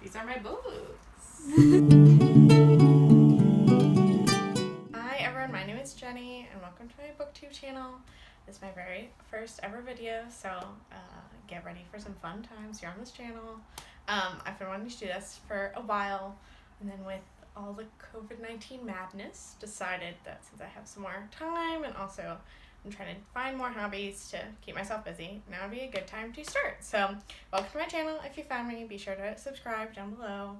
These are my books. Hi everyone, my name is Jenny and welcome to my booktube channel. This is my very first ever video, so get ready for some fun times here on this channel. I've been wanting to do this for a while, and then with all the COVID-19 madness, decided that since I have some more time and also I'm trying to find more hobbies to keep myself busy, now would be a good time to start. So welcome to my channel. If you found me, be sure to subscribe down below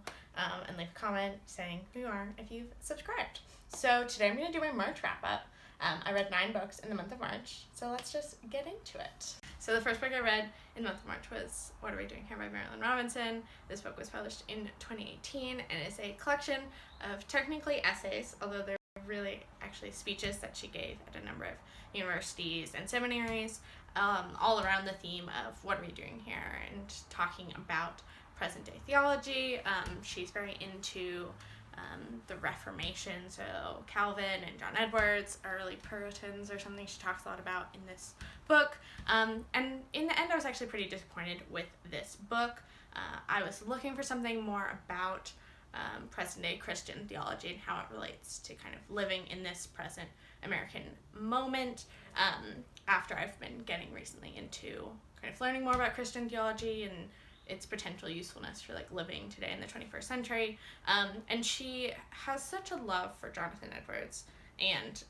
and leave a comment saying who you are if you've subscribed. So today I'm going to do my March wrap up. I read 9 books in the month of March, so let's just get into it. So the first book I read in the month of March was What Are We Doing Here by Marilyn Robinson. This book was published in 2018 and is a collection of technically essays, although they're really actually speeches that she gave at a number of universities and seminaries, all around the theme of what are we doing here and talking about present day theology. She's very into the Reformation, so Calvin and John Edwards, early Puritans or something she talks a lot about in this book. And in the end I was actually pretty disappointed with this book. I was looking for something more about present day Christian theology and how it relates to kind of living in this present American moment, after I've been getting recently into kind of learning more about Christian theology and its potential usefulness for like living today in the 21st century. And she has such a love for Jonathan Edwards and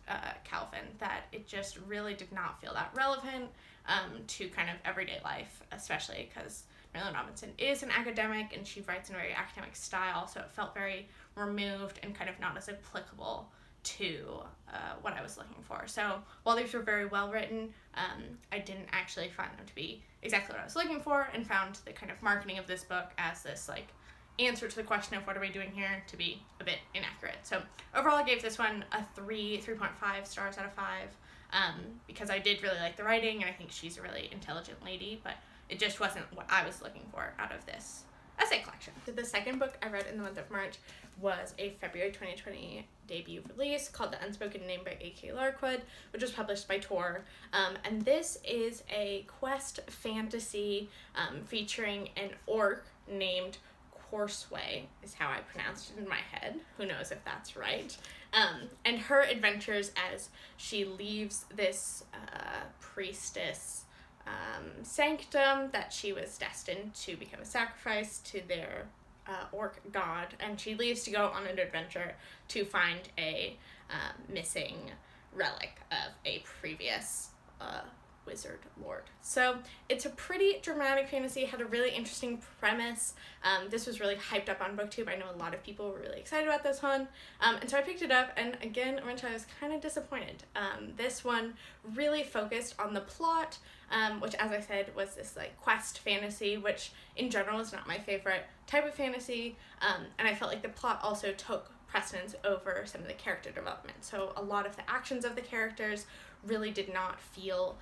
Calvin that it just really did not feel that relevant to kind of everyday life, especially because Marilyn Robinson is an academic and she writes in a very academic style, so it felt very removed and kind of not as applicable to what I was looking for. So while these were very well written, I didn't actually find them to be exactly what I was looking for, and found the kind of marketing of this book as this like answer to the question of what are we doing here to be a bit inaccurate. So overall I gave this one a 3.5 stars out of 5, because I did really like the writing and I think she's a really intelligent lady, but it just wasn't what I was looking for out of this essay collection. So the second book I read in the month of March was a February 2020 debut release called The Unspoken Name by A.K. Larkwood, which was published by Tor. And this is a quest fantasy featuring an orc named Corseway, is how I pronounced it in my head. Who knows if that's right. And her adventures as she leaves this priestess sanctum that she was destined to become a sacrifice to their orc god, and she leaves to go on an adventure to find a missing relic of a previous wizard lord. So it's a pretty dramatic fantasy, had a really interesting premise. This was really hyped up on BookTube. I know a lot of people were really excited about this one, and so I picked it up, and again eventually I was kind of disappointed. This one really focused on the plot, which, as I said, was this like quest fantasy, which in general is not my favorite type of fantasy, and I felt like the plot also took precedence over some of the character development. So a lot of the actions of the characters really did not feel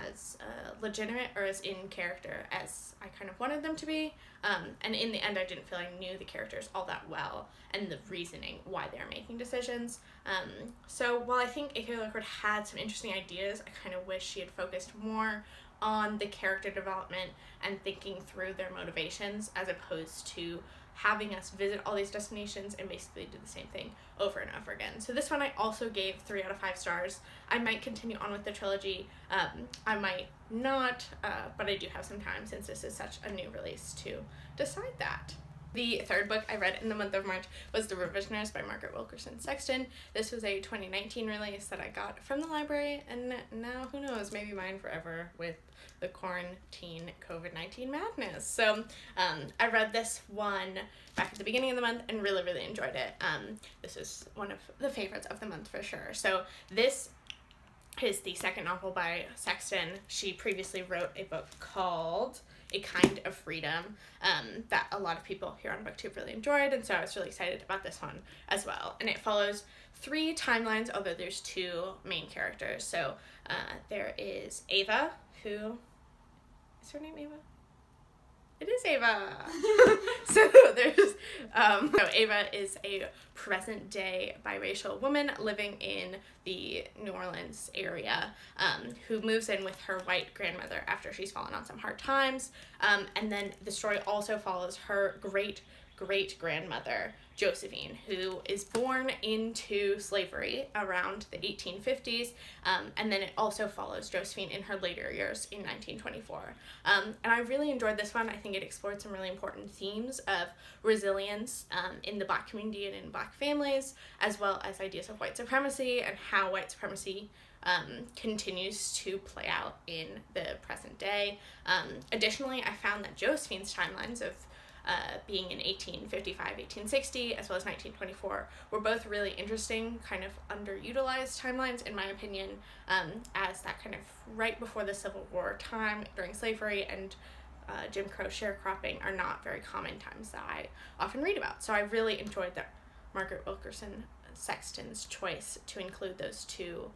as legitimate or as in character as I kind of wanted them to be, and in the end I didn't feel I knew the characters all that well and the reasoning why they're making decisions. So while I think A.K. Larkwood had some interesting ideas, I kind of wish she had focused more on the character development and thinking through their motivations, as opposed to having us visit all these destinations and basically do the same thing over and over again. So this one I also gave 3 out of 5 stars. I might continue on with the trilogy. I might not, but I do have some time since this is such a new release to decide that. The third book I read in the month of March was The Revisionist by Margaret Wilkerson Sexton. This was a 2019 release that I got from the library, and now who knows, maybe mine forever with the quarantine COVID-19 madness. So I read this one back at the beginning of the month and really, really enjoyed it. This is one of the favorites of the month for sure. So this is the second novel by Sexton. She previously wrote a book called A Kind of Freedom that a lot of people here on BookTube really enjoyed, and so I was really excited about this one as well. And it follows 3 timelines, although there's 2 main characters. So there is Ava, who is her name Ava? It is Ava. So there's so Ava is a present-day biracial woman living in the New Orleans area who moves in with her white grandmother after she's fallen on some hard times. And then the story also follows her great-great-grandmother, Josephine, who is born into slavery around the 1850s, and then it also follows Josephine in her later years in 1924. And I really enjoyed this one. I think it explored some really important themes of resilience in the Black community and in Black families, as well as ideas of white supremacy and how white supremacy continues to play out in the present day. Additionally, I found that Josephine's timelines of being in 1855, 1860, as well as 1924, were both really interesting, kind of underutilized timelines, in my opinion, as that kind of right before the Civil War time during slavery and Jim Crow sharecropping are not very common times that I often read about. So I really enjoyed that Margaret Wilkerson Sexton's choice to include those two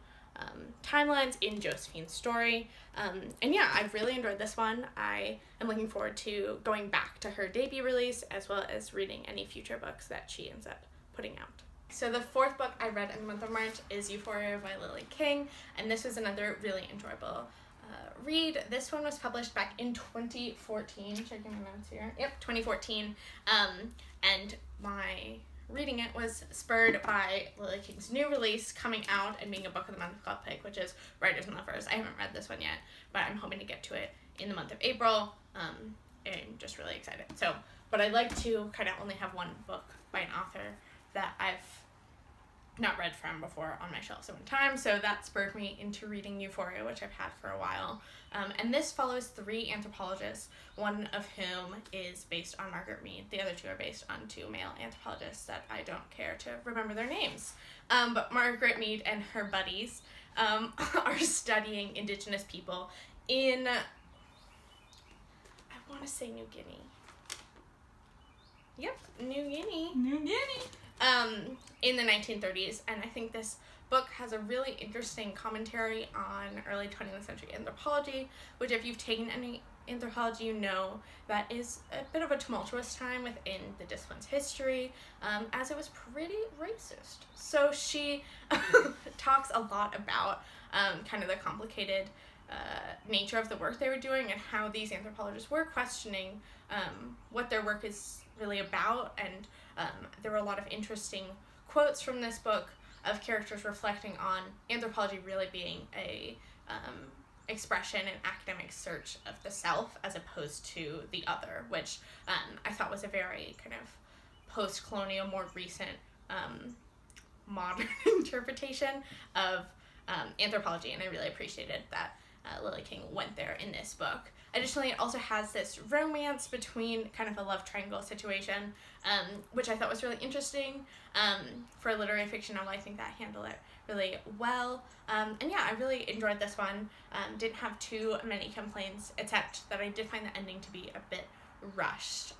timelines in Josephine's story. And yeah, I've really enjoyed this one. I am looking forward to going back to her debut release, as well as reading any future books that she ends up putting out. So the fourth book I read in the month of March is Euphoria by Lily King, and this was another really enjoyable read. This one was published back in 2014. Checking my notes here. Yep, 2014. And my reading it was spurred by Lily King's new release coming out and being a book of the month called Pig, which is Writers in Lovers. I haven't read this one yet, but I'm hoping to get to it in the month of April. I'm just really excited. So, but I'd like to kind of only have one book by an author that I've not read from before on my shelf so many times, so that spurred me into reading Euphoria, which I've had for a while. And this follows three anthropologists, one of whom is based on Margaret Mead. The other two are based on two male anthropologists that I don't care to remember their names. But Margaret Mead and her buddies are studying Indigenous people in, I want to say New Guinea. Yep, New Guinea. In the 1930s, and I think this book has a really interesting commentary on early 20th century anthropology, which if you've taken any anthropology, you know that is a bit of a tumultuous time within the discipline's history, as it was pretty racist. So she talks a lot about kind of the complicated nature of the work they were doing and how these anthropologists were questioning what their work is really about, and there were a lot of interesting quotes from this book of characters reflecting on anthropology really being a expression and academic search of the self as opposed to the other, which I thought was a very kind of post-colonial, more recent modern interpretation of anthropology, and I really appreciated that Lily King went there in this book. Additionally, it also has this romance between kind of a love triangle situation, which I thought was really interesting. For a literary fiction novel, I think that handled it really well. And yeah, I really enjoyed this one. Didn't have too many complaints, except that I did find the ending to be a bit rushed.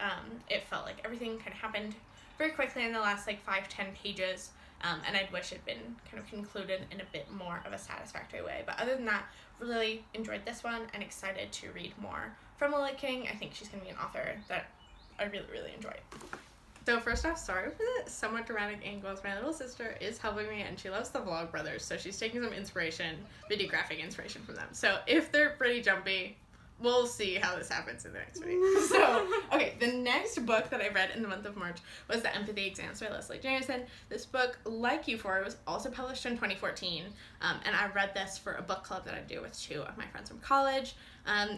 It felt like everything kind of happened very quickly in the last 5-10 pages. And I'd wish it'd been kind of concluded in a bit more of a satisfactory way. But other than that, really enjoyed this one and excited to read more from Lily King. I think she's going to be an author that I really, really enjoy. So first off, sorry for the somewhat dramatic angles. My little sister is helping me and she loves the Vlogbrothers, so she's taking some inspiration, videographic inspiration from them. So if they're pretty jumpy, we'll see how this happens in the next week. So, okay, the next book that I read in the month of March was The Empathy Exams by Leslie Jameson. This book, like Euphoria, was also published in 2014, and I read this for a book club that I do with two of my friends from college,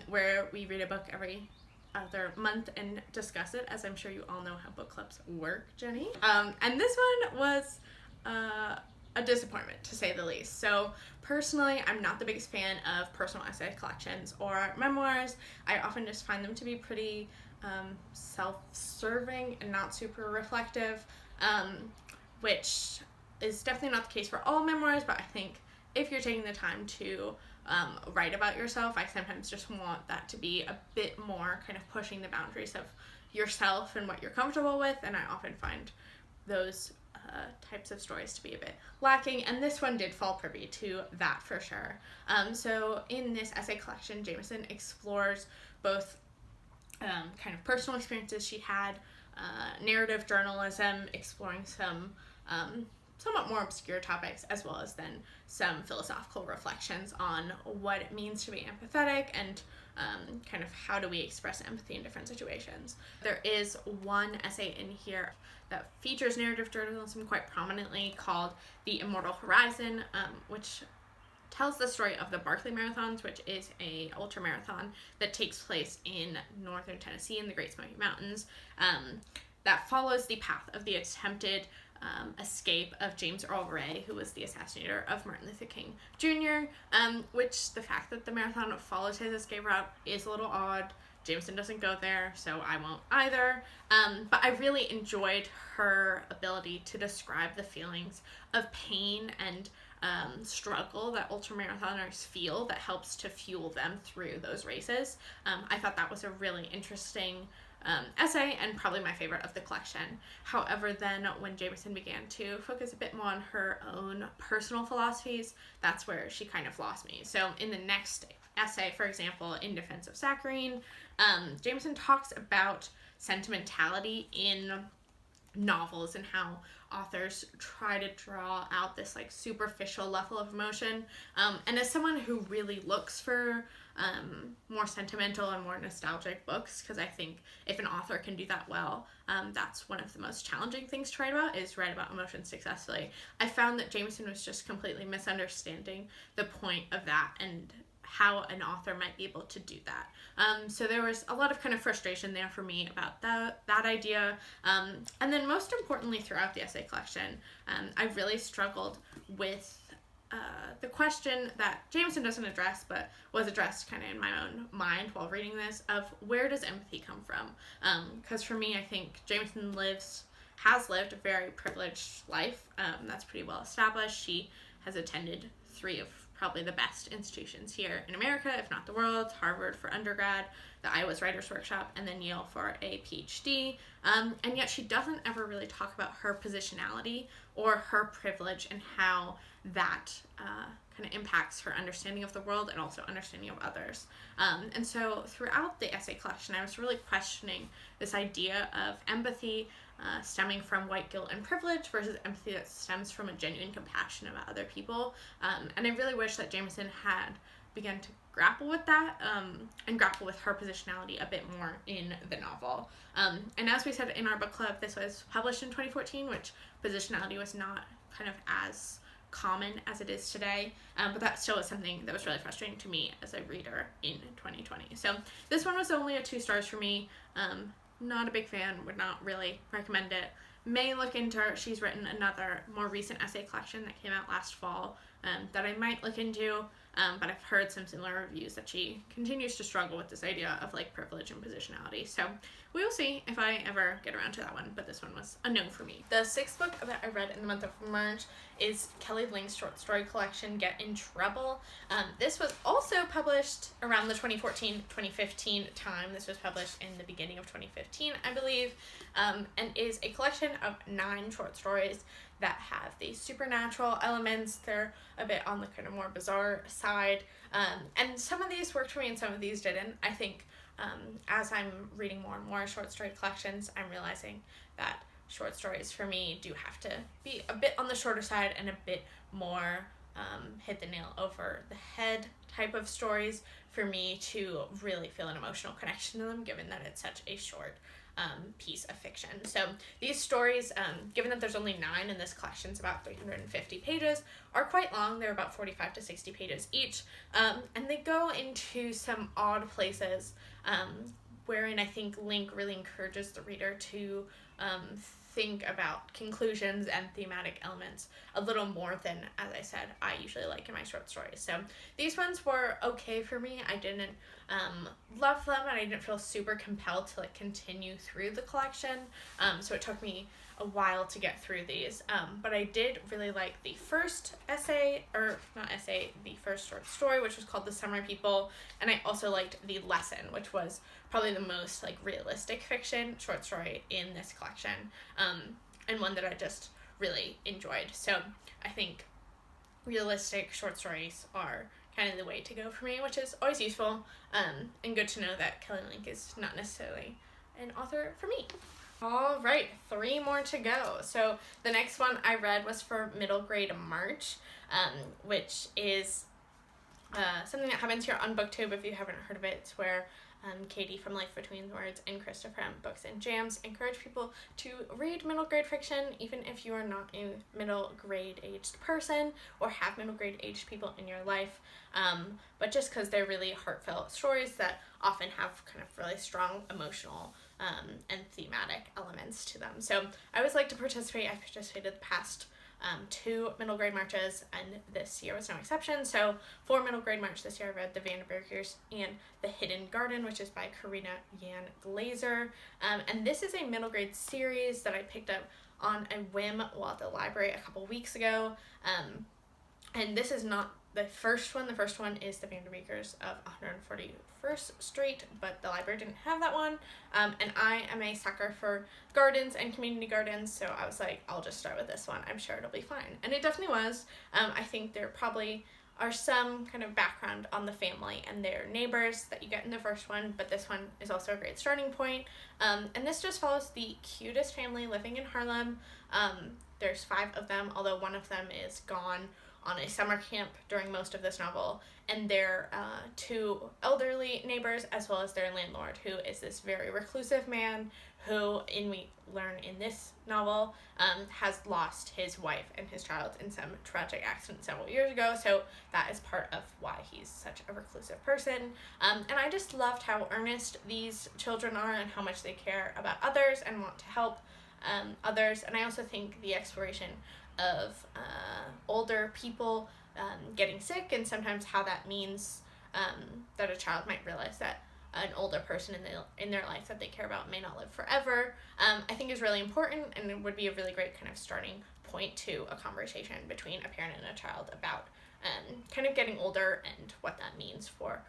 where we read a book every other month and discuss it, as I'm sure you all know how book clubs work, Jenny. And this one was a disappointment, to say the least. So personally, I'm not the biggest fan of personal essay collections or memoirs. I often just find them to be pretty self-serving and not super reflective, which is definitely not the case for all memoirs, but I think if you're taking the time to write about yourself, I sometimes just want that to be a bit more kind of pushing the boundaries of yourself and what you're comfortable with, and I often find those types of stories to be a bit lacking, and this one did fall privy to that for sure. So in this essay collection, Jameson explores both kind of personal experiences she had, narrative journalism, exploring some somewhat more obscure topics, as well as then some philosophical reflections on what it means to be empathetic and kind of how do we express empathy in different situations. There is one essay in here that features narrative journalism quite prominently called The Immortal Horizon, which tells the story of the Barkley Marathons, which is a ultra marathon that takes place in northern Tennessee in the Great Smoky Mountains, that follows the path of the attempted escape of James Earl Ray, who was the assassinator of Martin Luther King Jr., which the fact that the marathon follows his escape route is a little odd. Jameson doesn't go there, so I won't either. But I really enjoyed her ability to describe the feelings of pain and struggle that ultramarathoners feel that helps to fuel them through those races. I thought that was a really interesting essay and probably my favorite of the collection. However, then when Jameson began to focus a bit more on her own personal philosophies, that's where she kind of lost me. So in the next essay, for example, In Defense of Saccharine, Jameson talks about sentimentality in novels and how authors try to draw out this like superficial level of emotion. And as someone who really looks for more sentimental and more nostalgic books, because I think if an author can do that well, that's one of the most challenging things to write about, is write about emotions successfully. I found that Jameson was just completely misunderstanding the point of that and how an author might be able to do that. So there was a lot of kind of frustration there for me about that idea. And then most importantly throughout the essay collection, I really struggled with the question that Jameson doesn't address, but was addressed kind of in my own mind while reading this, of where does empathy come from? Because for me, I think Jameson has lived a very privileged life. That's pretty well established. She has attended 3 of probably the best institutions here in America, if not the world: Harvard for undergrad, the Iowa's Writers Workshop, and then Yale for a PhD. And yet she doesn't ever really talk about her positionality or her privilege and how that kind of impacts her understanding of the world and also understanding of others. And so throughout the essay collection, I was really questioning this idea of empathy stemming from white guilt and privilege versus empathy that stems from a genuine compassion about other people. And I really wish that Jameson had begun to grapple with that and grapple with her positionality a bit more in the novel. And as we said in our book club, this was published in 2014, which positionality was not kind of as common as it is today, but that still was something that was really frustrating to me as a reader in 2020. So this one was only a 2 stars for me. Not a big fan, would not really recommend it. May look into her. She's written another more recent essay collection that came out last fall that I might look into, but I've heard some similar reviews that she continues to struggle with this idea of like privilege and positionality. So we will see if I ever get around to that one, but this one was a no for me. The 6th book that I read in the month of March is Kelly Link's short story collection, Get in Trouble. This was also published around the 2014-2015 time. This was published in the beginning of 2015, I believe, and is a collection of 9 short stories that have these supernatural elements. They're a bit on the kind of more bizarre side, and some of these worked for me and some of these didn't. I think as I'm reading more and more short story collections, I'm realizing that short stories for me do have to be a bit on the shorter side and a bit more hit the nail over the head type of stories for me to really feel an emotional connection to them, given that it's such a short piece of fiction. So these stories, given that there's only 9 and this collection's about 350 pages, are quite long. They're about 45 to 60 pages each, and they go into some odd places, wherein I think Link really encourages the reader to think about conclusions and thematic elements a little more than, as I said, I usually like in my short stories. So these ones were okay for me. I didn't love them, and I didn't feel super compelled to like continue through the collection. So it took me a while to get through these. But I did really like the first essay, or not essay, the first short story, which was called The Summer People. And I also liked The Lesson, which was probably the most like realistic fiction short story in this collection, and one that I just really enjoyed. So I think realistic short stories are kind of the way to go for me, which is always useful, and good to know that Kelly Link is not necessarily an author for me. All right, 3 more to go. So the next one I read was for middle grade March, which is something that happens here on BookTube. If you haven't heard of it, it's where Katie from Life Between Words and Krista from Books and Jams encourage people to read middle grade fiction, even if you are not a middle grade aged person or have middle grade aged people in your life, but just because they're really heartfelt stories that often have kind of really strong emotional and thematic elements to them. So I always like to participate. I've participated the past 2 middle grade marches, and this year was no exception. So for middle grade march this year, I read The Vanderburgers and The Hidden Garden, which is by Karina Yan Glazer. And this is a middle grade series that I picked up on a whim while at the library a couple weeks ago. And this is not the first one. The first one is The Vanderburgers of 141st Street, but the library didn't have that one. And I am a sucker for gardens and community gardens, so I was like, I'll just start with this one. I'm sure it'll be fine. And it definitely was. I think there probably are some kind of background on the family and their neighbors that you get in the first one, but this one is also a great starting point. And this just follows the cutest family living in Harlem. There's 5 of them, although one of them is gone on a summer camp during most of this novel, and their 2 elderly neighbors, as well as their landlord, who is this very reclusive man who, we learn in this novel, has lost his wife and his child in some tragic accident several years ago, so that is part of why he's such a reclusive person. And I just loved how earnest these children are and how much they care about others and want to help others, and I also think the exploration of older people getting sick, and sometimes how that means that a child might realize that an older person in their life that they care about may not live forever, I think is really important, and it would be a really great kind of starting point to a conversation between a parent and a child about kind of getting older and what that means for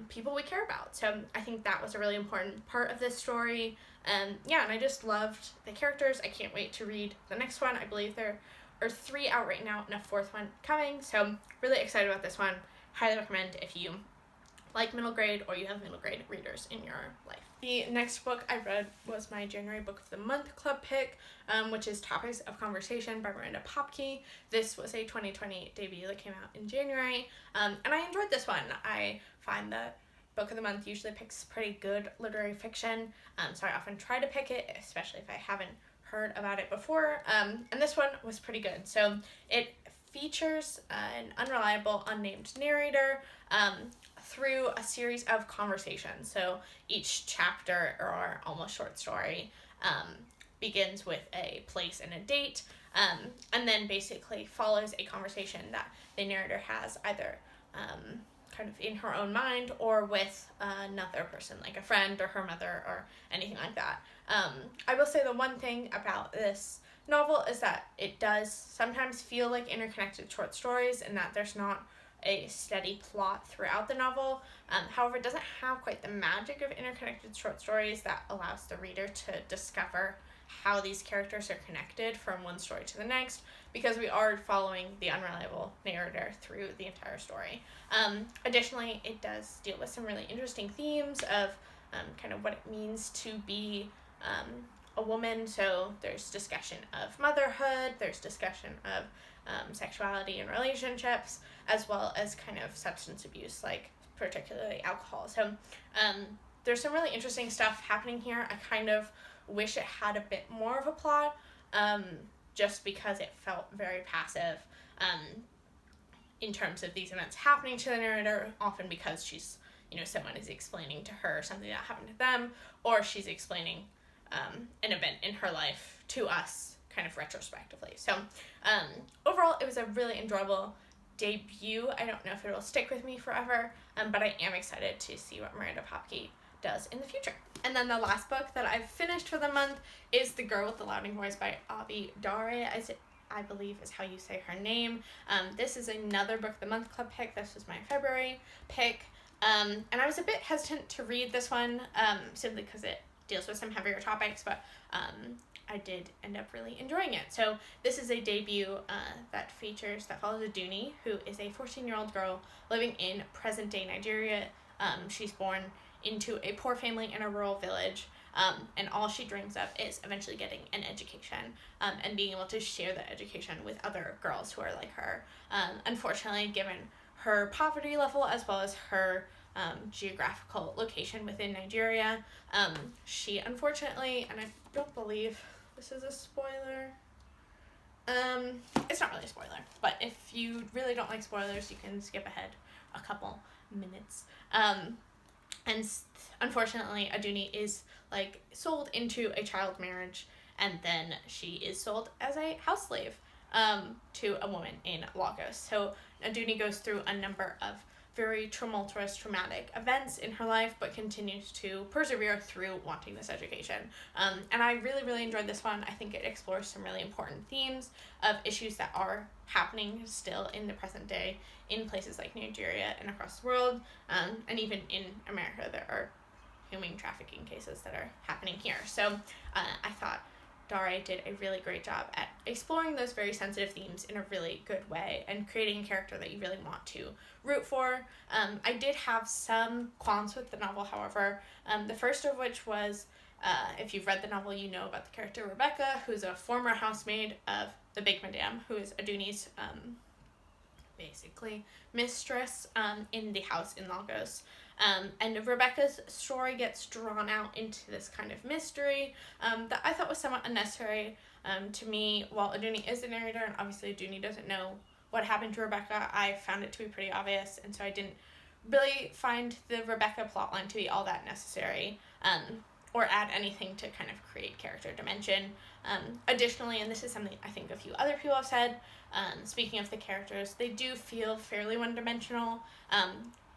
people we care about. So I think that was a really important part of this story. And I just loved the characters. I can't wait to read the next one. I believe there are 3 out right now and a 4th one coming. So really excited about this one. Highly recommend if you like middle grade or you have middle grade readers in your life. The next book I read was my January Book of the Month club pick, which is Topics of Conversation by Miranda Popke. This was a 2020 debut that came out in January, and I enjoyed this one. I find that Book of the Month usually picks pretty good literary fiction, so I often try to pick it, especially if I haven't heard about it before, and this one was pretty good. So it features an unreliable, unnamed narrator through a series of conversations. So each chapter or almost short story begins with a place and a date, and then basically follows a conversation that the narrator has either kind of in her own mind or with another person, like a friend or her mother or anything like that. I will say the one thing about this novel is that it does sometimes feel like interconnected short stories, and that there's not a steady plot throughout the novel. However, it doesn't have quite the magic of interconnected short stories that allows the reader to discover how these characters are connected from one story to the next, because we are following the unreliable narrator through the entire story. Additionally, it does deal with some really interesting themes of kind of what it means to be a woman. So there's discussion of motherhood, there's discussion of sexuality and relationships, as well as kind of substance abuse, like particularly alcohol. So there's some really interesting stuff happening here. I kind of wish it had a bit more of a plot, just because it felt very passive in terms of these events happening to the narrator, often because she's, someone is explaining to her something that happened to them, or she's explaining an event in her life to us kind of retrospectively. So overall, it was a really enjoyable debut. I don't know if it will stick with me forever, but I am excited to see what Miranda Popke does in the future. And then the last book that I've finished for the month is The Girl with the Louding Voice by Avi Dare, I believe is how you say her name. This is another Book of the Month club pick. This was my February pick. And I was a bit hesitant to read this one, simply because it deals with some heavier topics, but I did end up really enjoying it. So this is a debut that follows a Dooney, who is a 14-year-old girl living in present-day Nigeria. She's born into a poor family in a rural village, and all she dreams of is eventually getting an education, and being able to share that education with other girls who are like her. Unfortunately, given her poverty level as well as her geographical location within Nigeria, she unfortunately, and I don't believe this is a spoiler, it's not really a spoiler, but if you really don't like spoilers, you can skip ahead a couple minutes. Unfortunately, Aduni is like sold into a child marriage, and then she is sold as a house slave to a woman in Lagos. So Aduni goes through a number of very tumultuous, traumatic events in her life, but continues to persevere through wanting this education. And I really, really enjoyed this one. I think it explores some really important themes of issues that are happening still in the present day in places like Nigeria and across the world, and even in America there are human trafficking cases that are happening here. So I thought Dare did a really great job at exploring those very sensitive themes in a really good way and creating a character that you really want to root for. I did have some qualms with the novel, however, the first of which was, if you've read the novel, you know about the character Rebecca, who's a former housemaid of the big madame, who is Aduni's basically mistress in the house in Lagos. And Rebecca's story gets drawn out into this kind of mystery that I thought was somewhat unnecessary. To me, while Aduni is the narrator, and obviously Aduni doesn't know what happened to Rebecca, I found it to be pretty obvious, and so I didn't really find the Rebecca plotline to be all that necessary, or add anything to kind of create character dimension. Additionally, and this is something I think a few other people have said, speaking of the characters, they do feel fairly one-dimensional.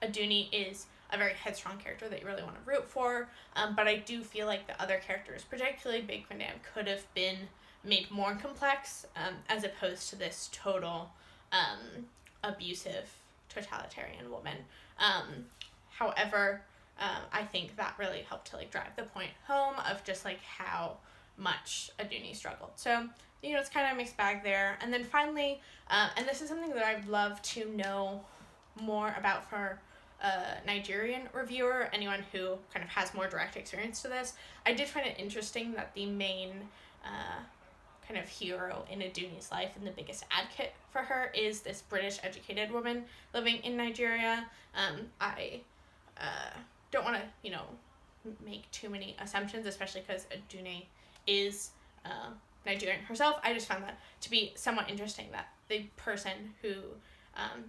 Aduni is a very headstrong character that you really want to root for, but I do feel like the other characters, particularly Big Madame, could have been made more complex, as opposed to this total abusive totalitarian woman. However, I think that really helped to like drive the point home of just like how much Aduni struggled. So, you know, it's kind of a mixed bag there. And then finally, and this is something that I'd love to know more about for a Nigerian reviewer, anyone who kind of has more direct experience to this. I did find it interesting that the main kind of hero in Aduni's life and the biggest advocate for her is this British educated woman living in Nigeria. I don't want to, you know, make too many assumptions, especially because Aduni is Nigerian herself. I just found that to be somewhat interesting that the person who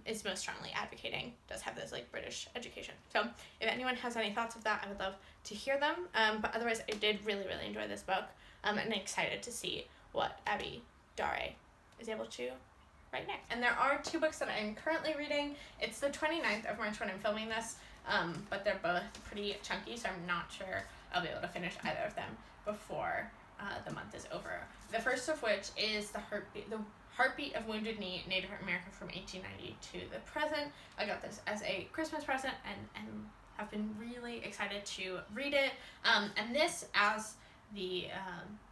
is most strongly advocating does have this like British education. So if anyone has any thoughts of that, I would love to hear them. But otherwise, I did really, really enjoy this book, and I'm excited to see what Abby Dare is able to write next. And there are two books that I'm currently reading. It's the 29th of March when I'm filming this, but they're both pretty chunky, so I'm not sure I'll be able to finish either of them before the month is over. The first of which is The Heartbeat of Wounded Knee, Native America from 1890 to the present. I got this as a Christmas present and have been really excited to read it. And this, as the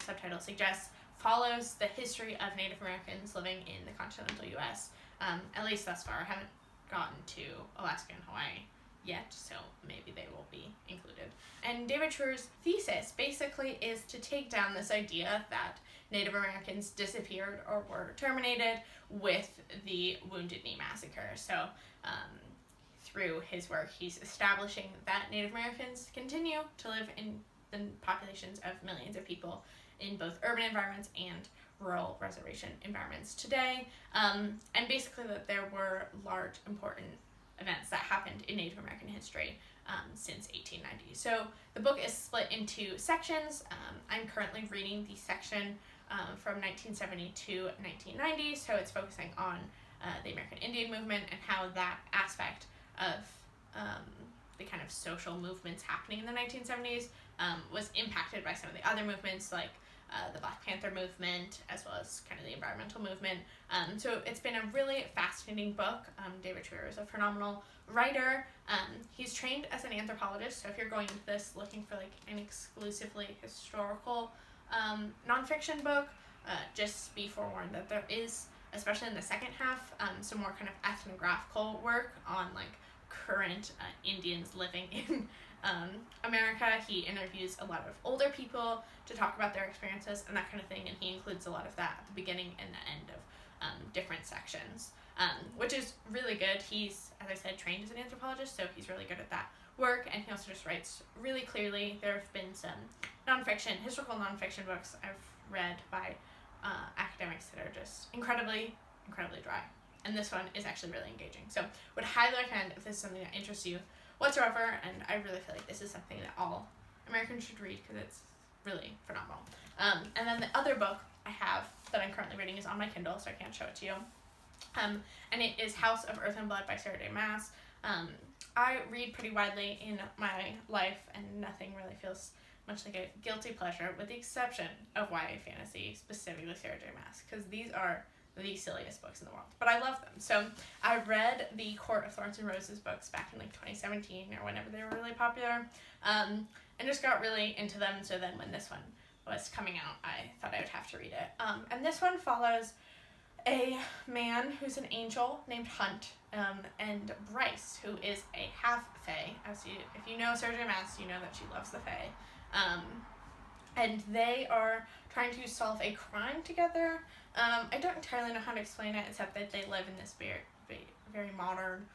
subtitle suggests, follows the history of Native Americans living in the continental U.S., at least thus far. I haven't gotten to Alaska and Hawaii yet, so maybe they will be included. And David Truer's thesis basically is to take down this idea that Native Americans disappeared or were terminated with the Wounded Knee Massacre. So through his work, he's establishing that Native Americans continue to live in the populations of millions of people in both urban environments and rural reservation environments today, and basically that there were large important events that happened in Native American history since 1890. So the book is split into sections. I'm currently reading the section from 1970 to 1990, so it's focusing on the American Indian movement and how that aspect of the kind of social movements happening in the 1970s was impacted by some of the other movements, like the Black Panther movement, as well as kind of the environmental movement. So it's been a really fascinating book. David Truer is a phenomenal writer. He's trained as an anthropologist, so if you're going into this looking for like an exclusively historical nonfiction book, just be forewarned that there is, especially in the second half, some more kind of ethnographical work on like current Indians living in America. He interviews a lot of older people to talk about their experiences and that kind of thing, and he includes a lot of that at the beginning and the end of different sections, which is really good. He's, as I said, trained as an anthropologist, so he's really good at that work, and he also just writes really clearly. There have been some historical nonfiction books I've read by academics that are just incredibly dry. And this one is actually really engaging. So would highly recommend if this is something that interests you whatsoever, and I really feel like this is something that all Americans should read because it's really phenomenal. And then the other book I have that I'm currently reading is on my Kindle, so I can't show it to you. And it is House of Earth and Blood by Sarah J. Maas. I read pretty widely in my life, and nothing really feels much like a guilty pleasure, with the exception of YA fantasy, specifically Sarah J. Maas, because these are the silliest books in the world, but I love them. So I read the Court of Thorns and Roses books back in like 2017 or whenever they were really popular, and just got really into them. So then when this one was coming out, I thought I would have to read it. And this one follows a man who's an angel named Hunt, and Bryce, who is a half-fae. If you know Sarah J. Maas, you know that she loves the fae. And they are trying to solve a crime together. I don't entirely know how to explain it, except that they live in this very modern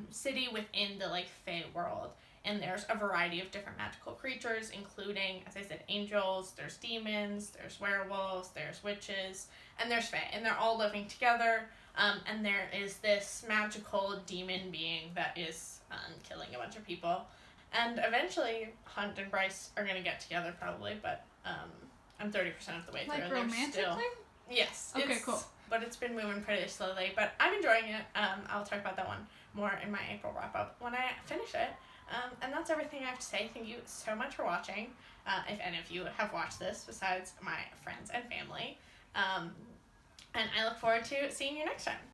city within the like fae world, and there's a variety of different magical creatures, including, as I said, angels, there's demons, there's werewolves, there's witches, and there's fae, and they're all living together. And there is this magical demon being that is killing a bunch of people. And eventually, Hunt and Bryce are going to get together, probably, but I'm 30% of the way through. Like romantically? Yes. Okay, cool. But it's been moving pretty slowly, but I'm enjoying it. I'll talk about that one more in my April wrap-up when I finish it. And that's everything I have to say. Thank you so much for watching, if any of you have watched this, besides my friends and family. And I look forward to seeing you next time.